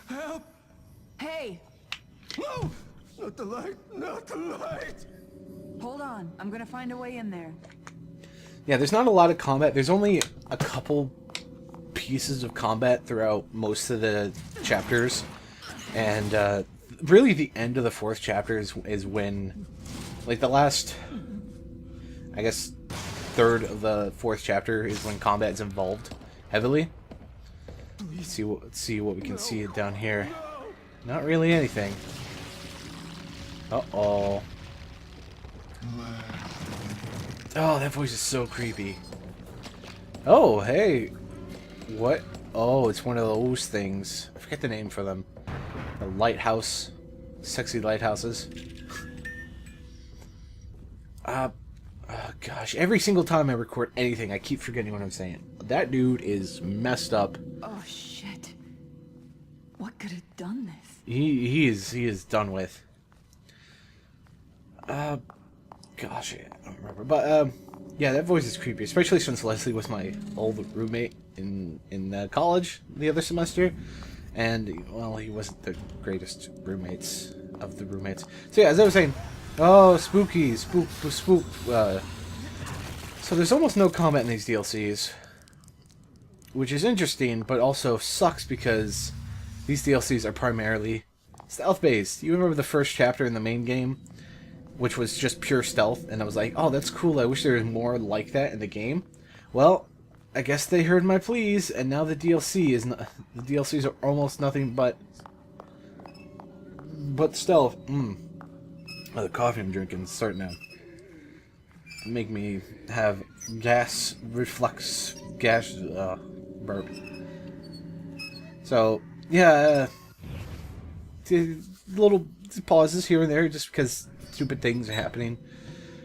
Help! Hey! No! Not the light! Not the light! Hold on. I'm gonna find a way in there. Yeah, there's not a lot of combat. There's only a couple pieces of combat throughout most of the chapters. And really the end of the 4th chapter is when, like, the last, I guess, third of the 4th chapter is when combat is involved heavily. Let's see what we can see down here. Not really anything. Uh-oh. Oh, that voice is so creepy. Oh, hey. What? Oh, it's one of those things. I forget the name for them. The lighthouse. Sexy lighthouses. Oh, gosh. Every single time I record anything, I keep forgetting what I'm saying. That dude is messed up. Oh, shit. What could have done this? He is done with. Gosh, I don't remember. But, yeah, that voice is creepy, especially since Leslie was my old roommate in college the other semester. And, well, he wasn't the greatest roommates of the roommates. So, yeah, as I was saying, oh, spooky, spook. So there's almost no combat in these DLCs, which is interesting, but also sucks because these DLCs are primarily stealth-based. You remember the first chapter in the main game, which was just pure stealth, and I was like, oh, that's cool, I wish there was more like that in the game. Well, I guess they heard my pleas, and now the DLC is not, the DLCs are almost nothing but stealth. Oh, the coffee I'm drinking is starting to make me have gas burp. So, yeah, little pauses here and there just because stupid things are happening,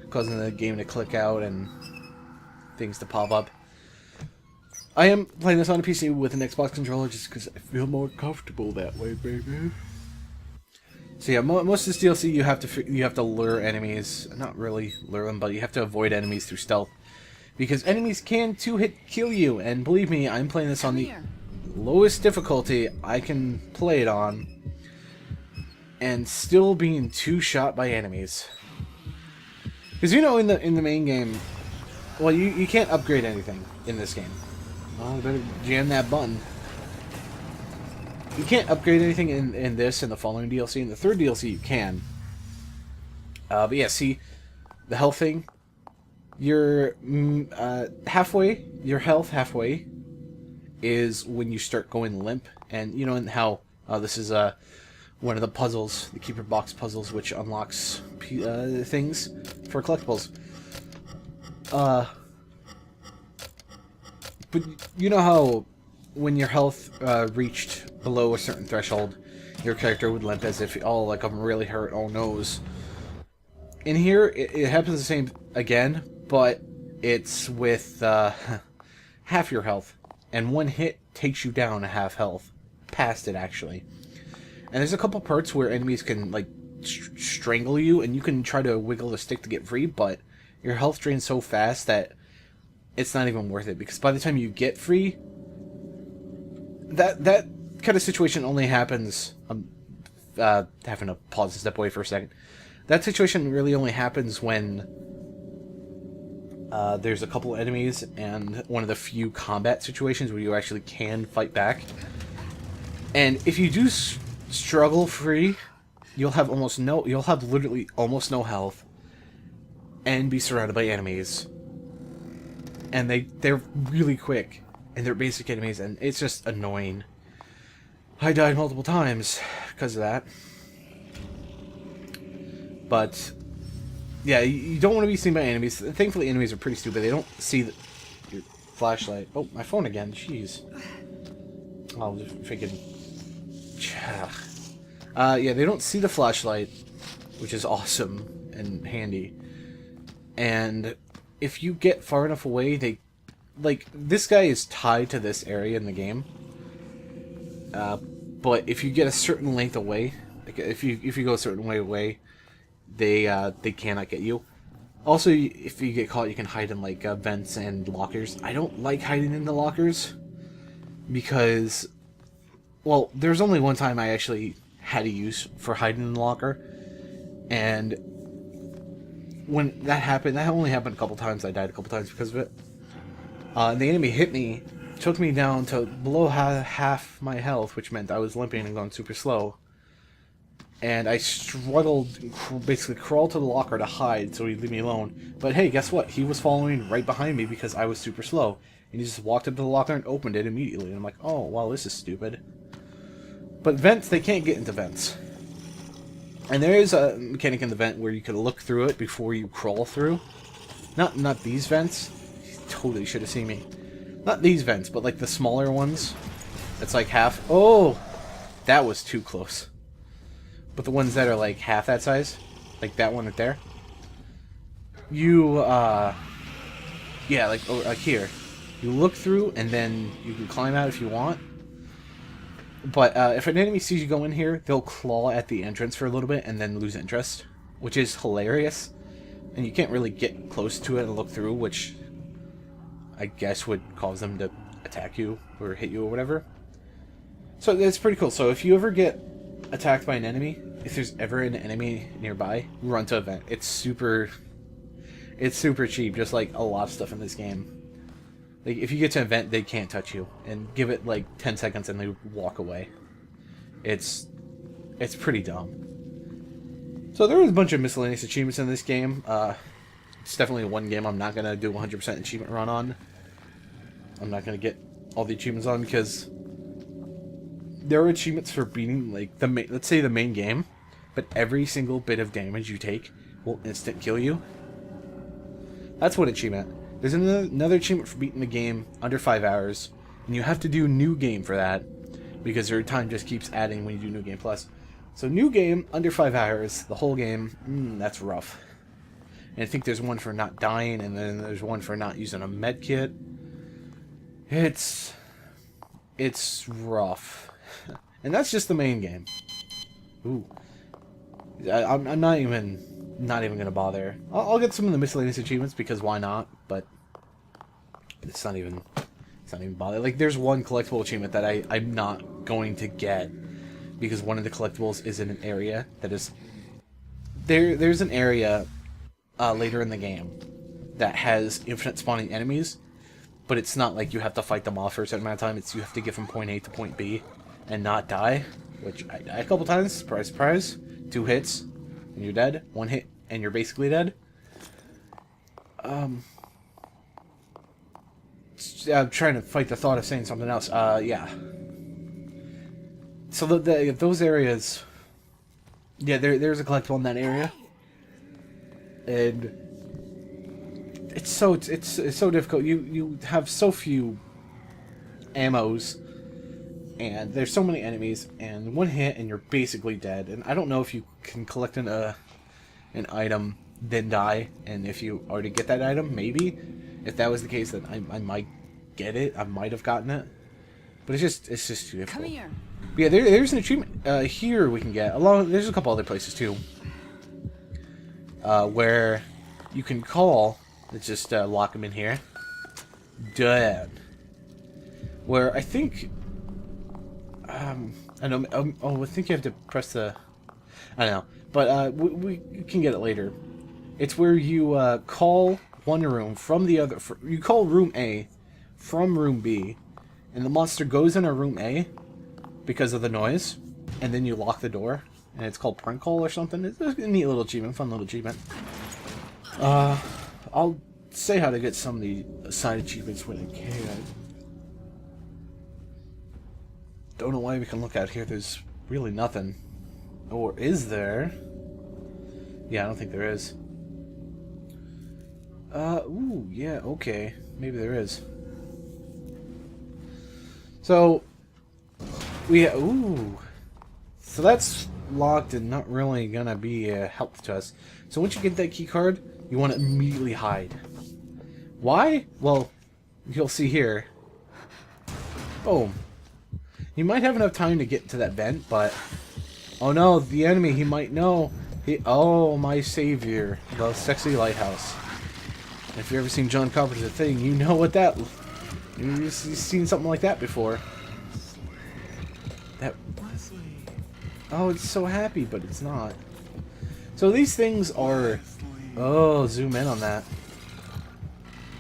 causing the game to click out and things to pop up. I am playing this on a PC with an Xbox controller just because I feel more comfortable that way, baby. So yeah, most of this DLC you have to lure enemies, not really lure them, but you have to avoid enemies through stealth, because enemies can 2-hit kill you. And believe me, I'm playing this on the lowest difficulty I can play it on, and still being 2-shot by enemies. Because you know, in the main game, well, you can't upgrade anything in this game. Well, I better jam that button. You can't upgrade anything in this and the following DLC. In the 3rd DLC, you can. But yeah, see, the health thing. Your halfway, your health halfway, is when you start going limp. And you know how this is one of the puzzles, the keeper box puzzles, which unlocks things for collectibles. But you know how when your health reached below a certain threshold, your character would limp as if, oh, like, I'm really hurt, oh noes. In here, it happens the same again, but it's with half your health. And one hit takes you down to half health. Past it, actually. And there's a couple parts where enemies can, like, strangle you, and you can try to wiggle the stick to get free, but your health drains so fast that it's not even worth it, because by the time you get free, that kind of situation only happens, having to pause and step away for a second. That situation really only happens when there's a couple enemies and one of the few combat situations where you actually can fight back. And if you do struggle free, you'll have literally almost no health and be surrounded by enemies. And they're really quick, and they're basic enemies, and it's just annoying. I died multiple times because of that. But yeah, you don't want to be seen by enemies. Thankfully, enemies are pretty stupid. They don't see your flashlight. Oh, my phone again. Jeez. Oh, just freaking. Yeah, they don't see the flashlight, which is awesome and handy. And if you get far enough away, like, this guy is tied to this area in the game. But if you get a certain length away, like if you go a certain way away, they cannot get you. Also, if you get caught, you can hide in, like, vents and lockers. I don't like hiding in the lockers, because, well, there's only one time I actually had a use for hiding in the locker, and when that happened, that only happened a couple times. I died a couple times because of it. And the enemy hit me, took me down to below half my health, which meant I was limping and going super slow. And I struggled, basically crawled to the locker to hide so he'd leave me alone. But hey, guess what? He was following right behind me because I was super slow. And he just walked up to the locker and opened it immediately. And I'm like, oh, well, this is stupid. But vents, they can't get into vents. And there is a mechanic in the vent where you can look through it before you crawl through. Not these vents. You totally should have seen me. Not these vents, but like the smaller ones. It's like half. Oh! That was too close. But the ones that are like half that size, like that one right there, you, yeah, like here, you look through and then you can climb out if you want. But if an enemy sees you go in here, they'll claw at the entrance for a little bit and then lose interest, which is hilarious. And you can't really get close to it and look through, which I guess would cause them to attack you or hit you or whatever. So it's pretty cool. So if you ever get attacked by an enemy, if there's ever an enemy nearby, run to a vent. It's super cheap, just like a lot of stuff in this game. Like if you get to an event, they can't touch you, and give it like 10 seconds and they walk away. It's pretty dumb. So there is a bunch of miscellaneous achievements in this game. It's definitely one game I'm not gonna do 100% achievement run on. I'm not gonna get all the achievements on because there are achievements for beating like let's say the main game, but every single bit of damage you take will instant kill you. That's one achievement. There's another achievement for beating the game under 5 hours, and you have to do New Game for that, because your time just keeps adding when you do New Game Plus. So New Game, under 5 hours, the whole game, that's rough. And I think there's one for not dying, and then there's one for not using a med kit. It's rough. And that's just the main game. Ooh. I'm not even gonna bother. I'll get some of the miscellaneous achievements because why not? But it's not even bother. Like there's one collectible achievement that I'm not going to get because one of the collectibles is in an area that is there's an area later in the game that has infinite spawning enemies, but it's not like you have to fight them off for a certain amount of time. It's you have to get from point A to point B and not die, which I die a couple times. Surprise, surprise. 2 hits and you're dead. 1 hit and you're basically dead. I'm trying to fight the thought of saying something else. Yeah. So those areas, yeah, there's a collectible in that area, and it's so difficult. You have so few ammos, and there's so many enemies, and 1 hit and you're basically dead. And I don't know if you can collect an item then die, and if you already get that item, maybe. If that was the case, then I might get it. I might have gotten it, but it's just too difficult. Come here. But yeah, there's an achievement here we can get. There's a couple other places too, where you can call. Let's just lock them in here. Dead. Where I think, I know. I think you have to press the. I don't know, but we can get it later. It's where you call one room from the other. You call room A from room B, and the monster goes in a room A because of the noise, and then you lock the door, and it's called prank call or something. It's a neat little achievement, fun little achievement. I'll say how to get some of the side achievements when I can. Don't know why we can look out here. There's really nothing. Or is there? Yeah, I don't think there is. Ooh, yeah, okay. Maybe there is. So, ooh. So that's locked and not really gonna be a help to us. So once you get that key card, you want to immediately hide. Why? Well, you'll see here. Boom. You might have enough time to get to that vent, but oh no, the enemy, he might know. Oh, my savior, the sexy lighthouse. If you've ever seen John Carpenter's Thing, you know what that. You've seen something like that before. Oh, it's so happy, but it's not. So these things are... Oh, zoom in on that.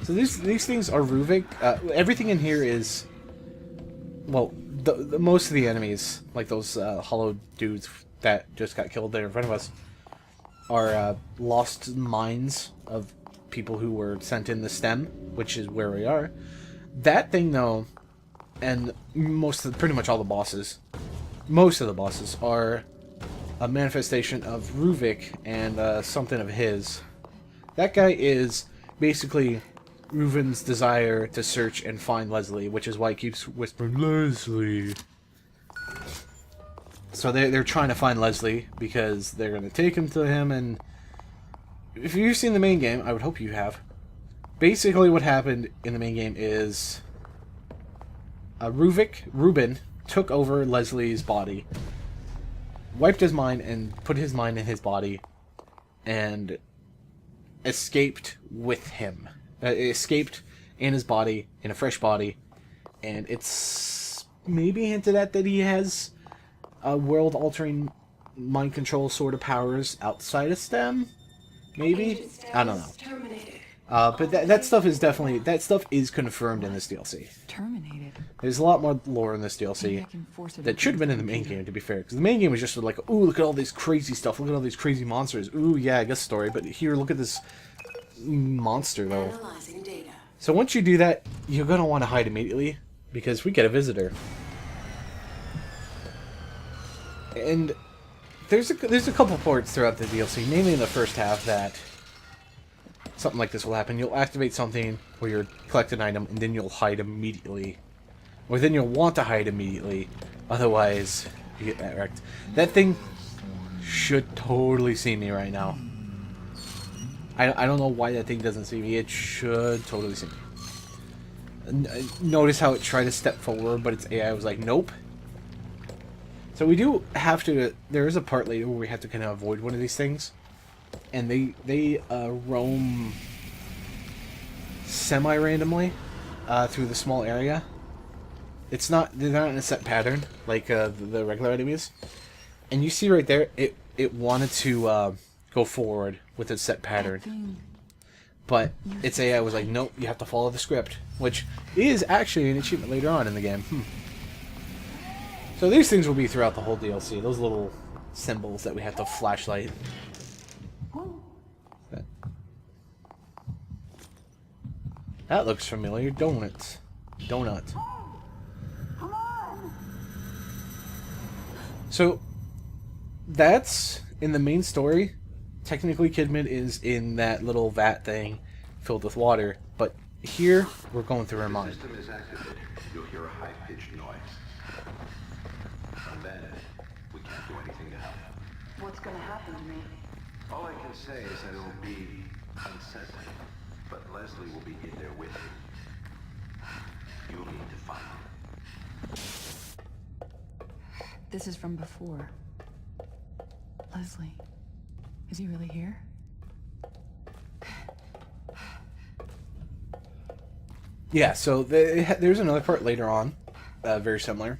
So these things are Ruvik. Everything in here is... Well, most of the enemies, like those hollow dudes that just got killed there in front of us, are lost minds of people who were sent in the stem, which is where we are. That thing, though, and pretty much all the bosses, most of the bosses are a manifestation of Ruvik and something of his. That guy is basically Reuven's desire to search and find Leslie, which is why he keeps whispering, Leslie. So they're trying to find Leslie because they're going to take him to him, and if you've seen the main game, I would hope you have. Basically what happened in the main game is Reuben took over Leslie's body, wiped his mind and put his mind in his body, and escaped with him. Escaped in his body, in a fresh body, and it's maybe hinted at that he has world-altering mind control sort of powers outside of STEM? Maybe? I don't know. But that stuff is definitely... That stuff is confirmed in this DLC. Terminated. There's a lot more lore in this DLC that should have been in the main game, to be fair. Because the main game was just like, ooh, look at all this crazy stuff. Look at all these crazy monsters. Ooh, yeah, I guess story. But here, look at this monster, though. So once you do that, you're going to want to hide immediately. Because we get a visitor. And there's a couple parts throughout the DLC, mainly in the first half, that something like this will happen. You'll activate something where you'll collect an item, and then you'll hide immediately. Or then you'll want to hide immediately, otherwise you get that wrecked. That thing should totally see me right now. I don't know why that thing doesn't see me. It should totally see me. Notice how it tried to step forward, but its AI was like, nope. So we do have to... There is a part later where we have to kind of avoid one of these things. And they roam semi-randomly through the small area. They're not in a set pattern like the regular enemies. And you see right there, it wanted to go forward with a set pattern. But its AI was like, nope, you have to follow the script. Which is actually an achievement later on in the game. So these things will be throughout the whole DLC. Those little symbols that we have to flashlight. That looks familiar. Donuts. Donut. So that's in the main story. Technically, Kidman is in that little vat thing filled with water, but here we're going through her mind. The system is activated. You'll hear a high-pitched noise. Unbanned. We can't do anything to help. What's gonna happen to me? All I can say is that it'll be unsettling, but Leslie will be in there with you. You'll need to find her. This is from before. Leslie. Is he really here? Yeah, so there's another part later on, very similar.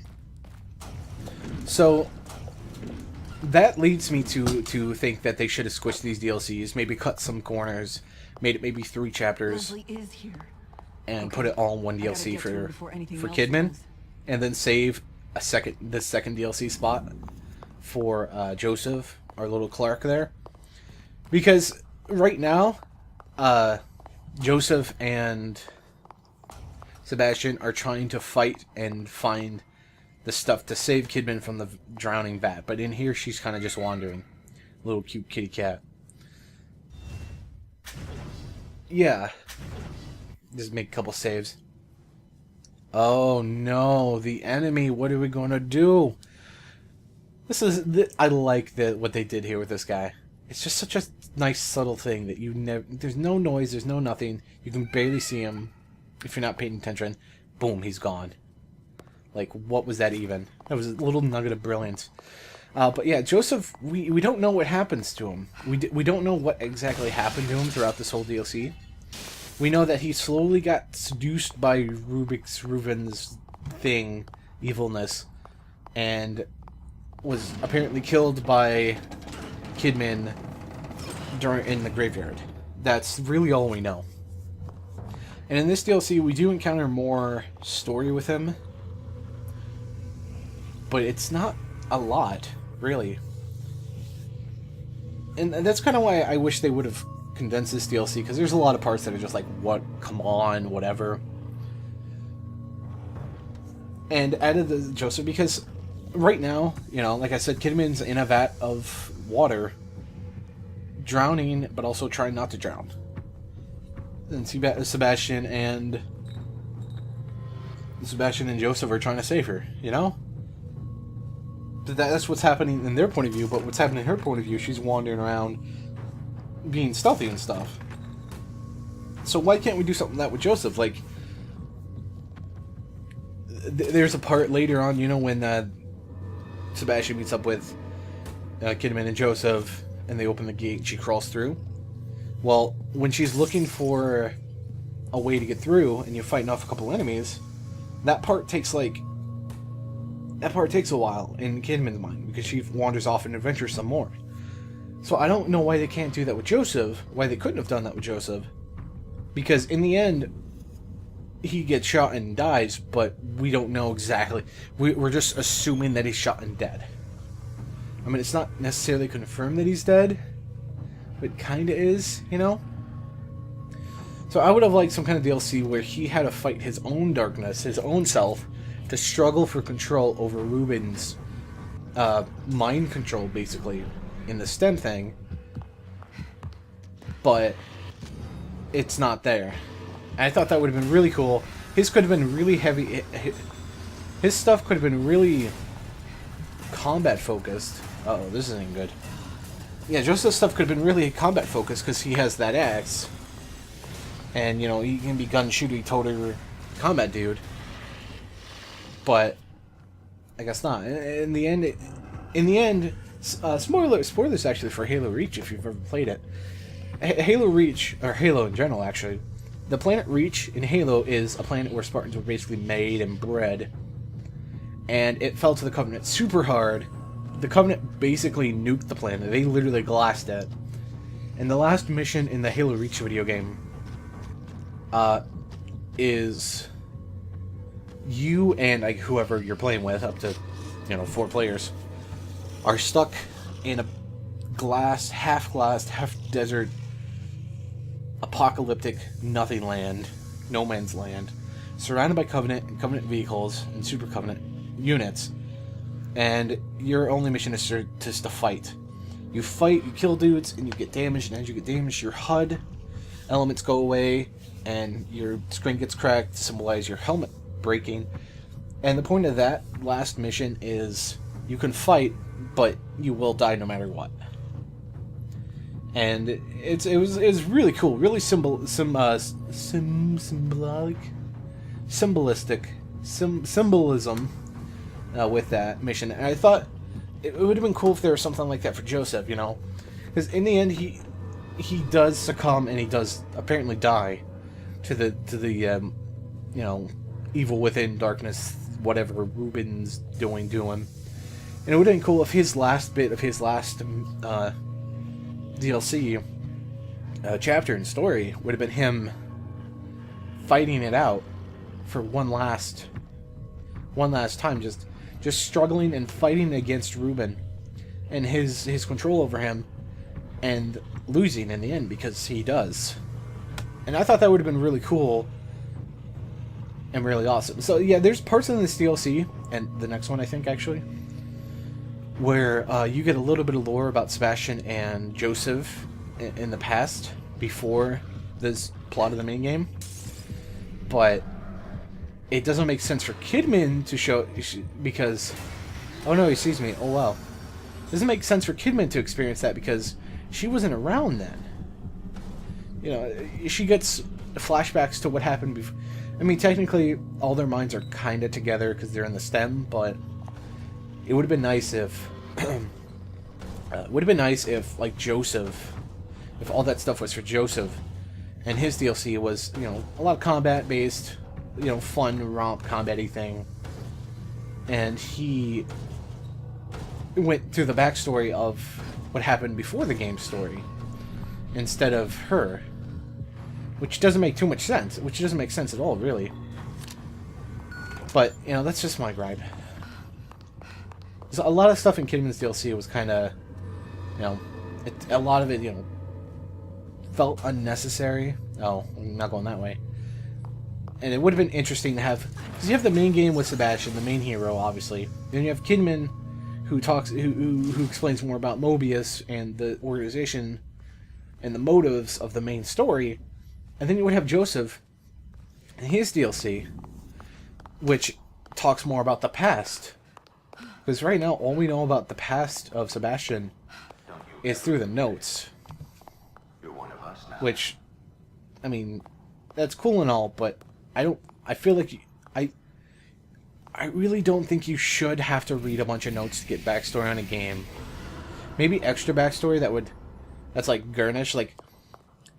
So that leads me to think that they should have squished these DLCs, maybe cut some corners, made it maybe 3 chapters, Leslie is here. and put it all in one I gotta DLC get to him before anything for else Kidman, does. and then save the second DLC spot for Joseph, our little Clark there, because right now, Joseph and Sebastian are trying to fight and find the stuff to save Kidman from the drowning vat. But in here, she's kind of just wandering. Little cute kitty cat. Yeah. Just make a couple saves. Oh no, the enemy. What are we going to do? I like what they did here with this guy. It's just such a nice, subtle thing that you never... There's no noise, there's no nothing. You can barely see him if you're not paying attention. Boom, he's gone. Like, what was that even? That was a little nugget of brilliance. But yeah, Joseph, we don't know what happens to him. We don't know what exactly happened to him throughout this whole DLC. We know that he slowly got seduced by Reuven's thing, evilness, and was apparently killed by Kidman in the graveyard. That's really all we know. And in this DLC, we do encounter more story with him, but it's not a lot, really. And that's kind of why I wish they would have condensed this DLC, because there's a lot of parts that are just like, what, come on, whatever. And added the Joseph, because right now, you know, like I said, Kidman's in a vat of water, drowning, but also trying not to drown. And Sebastian and Joseph are trying to save her, you know? That's what's happening in their point of view, but what's happening in her point of view, she's wandering around being stealthy and stuff. So why can't we do something like that with Joseph? Like, there's a part later on, you know, when Sebastian meets up with Kidman and Joseph, and they open the gate and she crawls through. Well, when she's looking for a way to get through, and you're fighting off a couple enemies, that part takes a while in Kidman's mind, because she wanders off and adventures some more. So I don't know why they can't do that with Joseph, why they couldn't have done that with Joseph, because in the end, he gets shot and dies, but we don't know exactly. We're just assuming that he's shot and dead. I mean, it's not necessarily confirmed that he's dead, but kinda is, you know? So I would have liked some kind of DLC where he had to fight his own darkness, his own self, to struggle for control over Ruben's mind control, basically, in the STEM thing. But it's not there. And I thought that would have been really cool. His could have been really heavy. His stuff could have been really combat focused. Uh-oh, this isn't good. Yeah, Joseph's stuff could have been really combat focused because he has that axe. And, you know, he can be gun shooty toter combat dude. But I guess not. In the end, spoilers actually for Halo Reach if you've ever played it. Halo Reach, or Halo in general actually, the planet Reach in Halo is a planet where Spartans were basically made and bred. And it fell to the Covenant super hard. The Covenant basically nuked the planet. They literally glassed it. And the last mission in the Halo Reach video game is you and whoever you're playing with, up to 4 players, are stuck in a half-glassed, half-desert, apocalyptic nothing land, no man's land, surrounded by Covenant and Covenant vehicles and Super Covenant units, and your only mission is just to fight. You fight, you kill dudes, and you get damaged, and as you get damaged, your HUD elements go away, and your screen gets cracked to symbolize your helmet breaking. And the point of that last mission is you can fight, but you will die no matter what. And it was really cool, really symbolistic, symbolism with that mission. And I thought it would have been cool if there was something like that for Joseph, you know, because in the end he does succumb and he does apparently die to the evil within, darkness, whatever Ruben's doing to him. And it would have been cool if his last DLC chapter and story would have been him fighting it out for one last time, just struggling and fighting against Ruben and his control over him, and losing in the end, because he does. And I thought that would have been really cool and really awesome. So yeah, there's parts in this DLC, and the next one I think actually, where you get a little bit of lore about Sebastian and Joseph in the past, before this plot of the main game. But it doesn't make sense for Kidman to show, because... Oh no, he sees me. Oh wow. It doesn't make sense for Kidman to experience that because she wasn't around then. You know, she gets flashbacks to what happened before. I mean, technically, all their minds are kind of together because they're in the STEM, but it would have been nice if... like, Joseph... If all that stuff was for Joseph, and his DLC was, you know, a lot of combat-based, you know, fun, romp, combat-y thing, and he went through the backstory of what happened before the game story instead of her, which doesn't make too much sense. Which doesn't make sense at all, really. But you know, that's just my gripe. So a lot of stuff in Kidman's DLC was kind of, you know, a lot of it, you know, felt unnecessary. Oh, I'm not going that way. And it would have been interesting to have, because you have the main game with Sebastian, the main hero, obviously. Then you have Kidman, who talks, who explains more about Mobius and the organization and the motives of the main story. And then you would have Joseph and his DLC, which talks more about the past. Because right now, all we know about the past of Sebastian is through the notes. You're one of us now. Which, I mean, that's cool and all, but I feel like I really don't think you should have to read a bunch of notes to get backstory on a game. Maybe extra backstory that's like garnish. Like,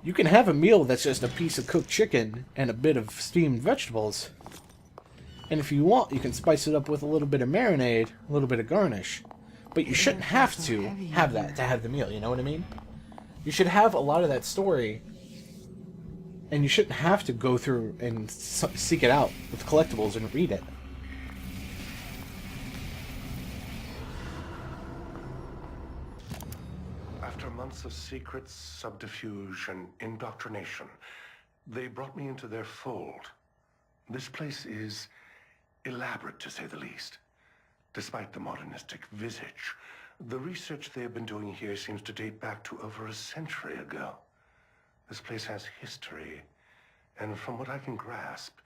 you can have a meal that's just a piece of cooked chicken and a bit of steamed vegetables. And if you want, you can spice it up with a little bit of marinade, a little bit of garnish. But you shouldn't have to have that to have the meal, you know what I mean? You should have a lot of that story, and you shouldn't have to go through and seek it out with collectibles and read it. After months of secrets, subterfuge, and indoctrination, they brought me into their fold. This place is elaborate, to say the least. Despite the modernistic visage, the research they have been doing here seems to date back to over a century ago. This place has history, and from what I can grasp,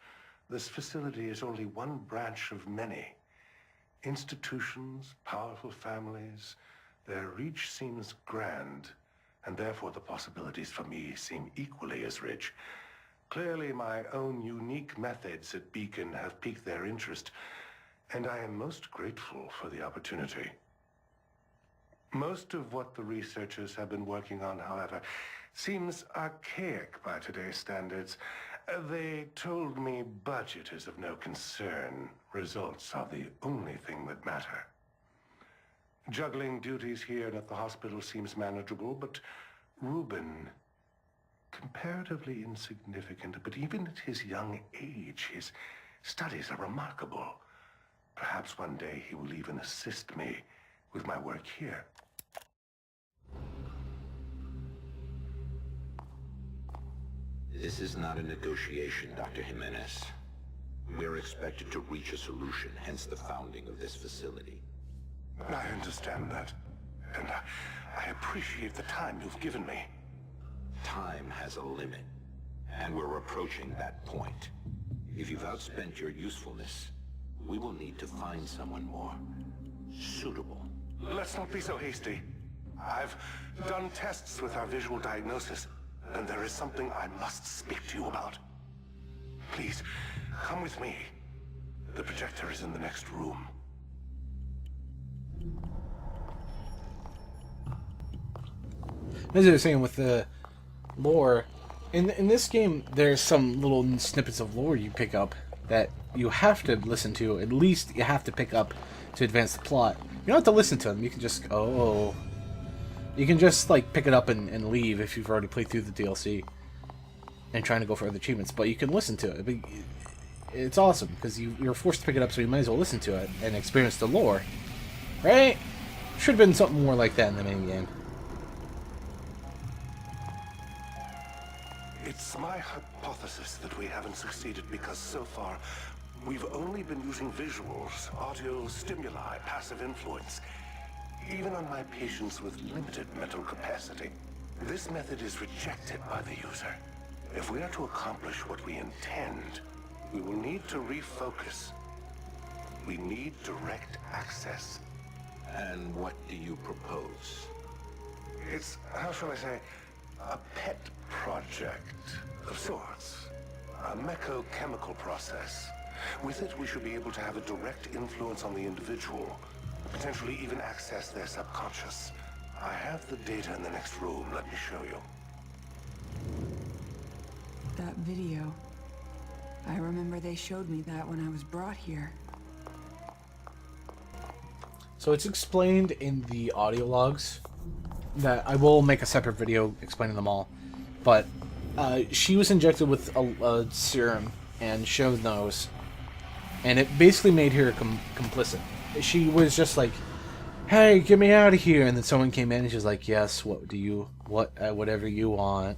this facility is only one branch of many. Institutions, powerful families, their reach seems grand, and therefore the possibilities for me seem equally as rich. Clearly, my own unique methods at Beacon have piqued their interest, and I am most grateful for the opportunity. Most of what the researchers have been working on, however, seems archaic by today's standards. They told me budget is of no concern. Results are the only thing that matter. Juggling duties here and at the hospital seems manageable, but Reuben, comparatively insignificant, but even at his young age, his studies are remarkable. Perhaps one day he will even assist me with my work here. This is not a negotiation, Dr. Jimenez. We're expected to reach a solution, hence the founding of this facility. I understand that, and I appreciate the time you've given me. Time has a limit, and we're approaching that point. If you've outspent your usefulness, we will need to find someone more suitable. Let's not be so hasty. I've done tests with our visual diagnosis, and there is something I must speak to you about. Please, come with me. The projector is in the next room. As I was saying with the lore, in this game, there's some little snippets of lore you pick up that you have to listen to. At least you have to pick up to advance the plot. You don't have to listen to them. You can just go. You can just like pick it up and leave if you've already played through the DLC and trying to go for other achievements. But you can listen to it. It's awesome because you're forced to pick it up, so you might as well listen to it and experience the lore, right? Should have been something more like that in the main game. It's my hypothesis that we haven't succeeded because so far, we've only been using visuals, audio stimuli, passive influence, even on my patients with limited mental capacity. This method is rejected by the user. If we are to accomplish what we intend, we will need to refocus. We need direct access. And what do you propose? It's, how shall I say, a pet project of sorts. A mechochemical process. With it, we should be able to have a direct influence on the individual, potentially even access their subconscious. I have the data in the next room. Let me show you. That video. I remember they showed me that when I was brought here. So it's explained in the audio logs that I will make a separate video explaining them all. But she was injected with a serum and showed those, and it basically made her complicit. She was just like, "Hey, get me out of here!" And then someone came in and she was like, "Yes, whatever you want."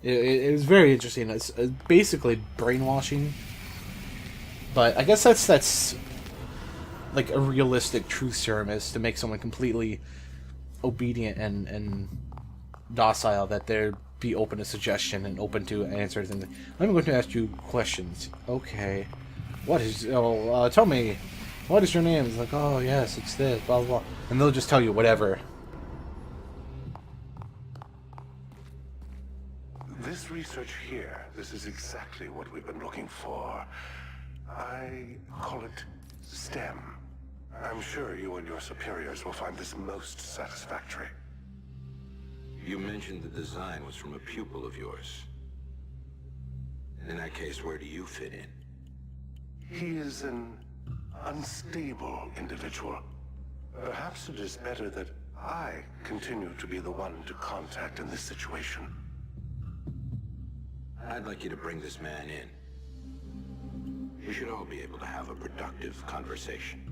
It was very interesting. It's basically brainwashing, but I guess that's like a realistic truth serum, is to make someone completely obedient and docile, that they'd be open to suggestion and open to answers. And I'm going to ask you questions. Okay, tell me, what is your name? It's like, oh yes, it's this, blah blah blah, and they'll just tell you whatever. This research here, this is exactly what we've been looking for. I call it STEM. I'm sure you and your superiors will find this most satisfactory. You mentioned the design was from a pupil of yours. In that case, where do you fit in? He is an unstable individual. Perhaps it is better that I continue to be the one to contact in this situation. I'd like you to bring this man in. We should all be able to have a productive conversation.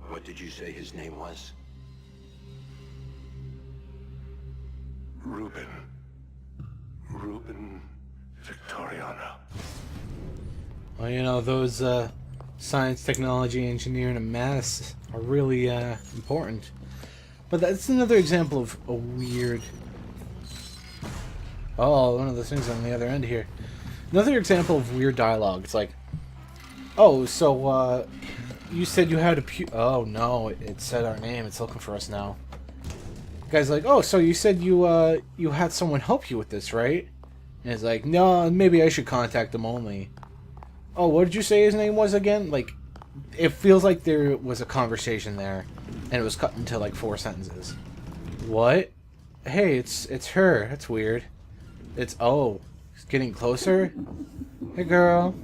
What did you say his name was? Ruben Victoriano. Well, you know, those science, technology, engineering, and maths are really important. But that's another example of a weird... Oh, one of those things on the other end here. Another example of weird dialogue. It's like, oh, so, you said you had a oh, no, it said our name. It's looking for us now. The guy's like, oh, so you said you had someone help you with this, right? And it's like, no, maybe I should contact them only. Oh, what did you say his name was again? Like, it feels like there was a conversation there, and it was cut into, like, 4 sentences. What? Hey, it's her. That's weird. It's getting closer? Hey, girl.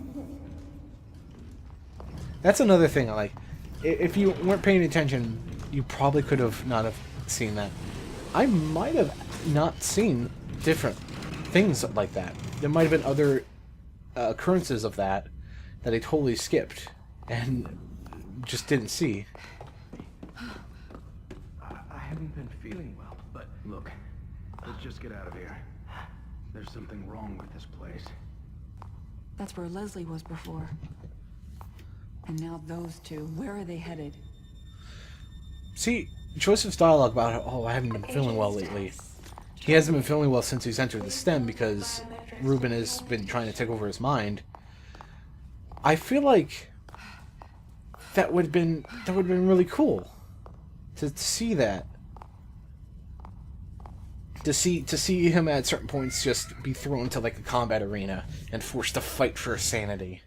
That's another thing I like. If you weren't paying attention, you probably could have not have seen that. I might have not seen different things like that. There might have been other occurrences of that I totally skipped and just didn't see. I haven't been feeling well, but look, let's just get out of here. There's something wrong with this place. That's where Leslie was before. And now those two, where are they headed? See, Joseph's dialogue about, oh, I haven't been feeling well lately. He hasn't been feeling well since he's entered the STEM because Ruben has been trying to take over his mind. I feel like that would have been really cool to see that. To see him at certain points just be thrown into like a combat arena and forced to fight for his sanity.